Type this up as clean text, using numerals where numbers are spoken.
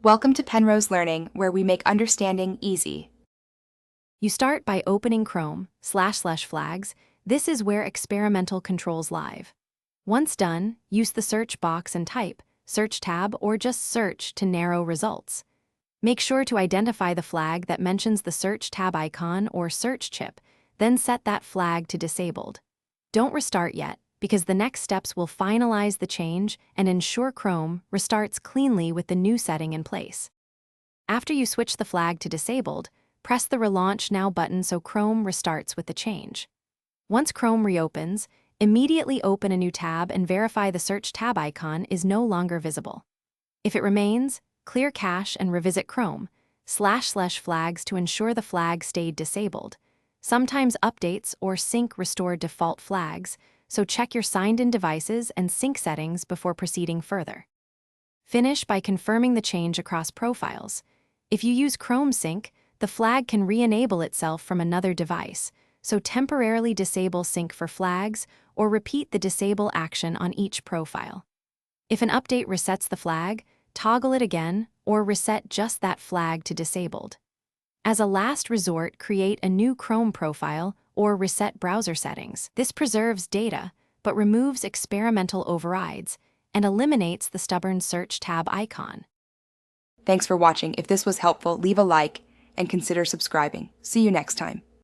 Welcome to Penrose Learning, where we make understanding easy. You start by opening Chrome//flags. This is where experimental controls live. Once done, use the search box and type Search tab or just search to narrow results. Make sure to identify the flag that mentions the Search tab icon or search chip, then set that flag to disabled. Don't restart yet, because the next steps will finalize the change and ensure Chrome restarts cleanly with the new setting in place. After you switch the flag to disabled, press the Relaunch Now button so Chrome restarts with the change. Once Chrome reopens, immediately open a new tab and verify the Search tab icon is no longer visible. If it remains, clear cache and revisit Chrome//flags to ensure the flag stayed disabled. Sometimes updates or sync restore default flags, so check your signed-in devices and sync settings before proceeding further. Finish by confirming the change across profiles. If you use Chrome Sync, the flag can re-enable itself from another device, so temporarily disable sync for flags or repeat the disable action on each profile. If an update resets the flag, toggle it again or reset just that flag to disabled. As a last resort, create a new Chrome profile or reset browser settings. This preserves data, but removes experimental overrides and eliminates the stubborn Search tab icon. Thanks for watching. If this was helpful, leave a like and consider subscribing. See you next time.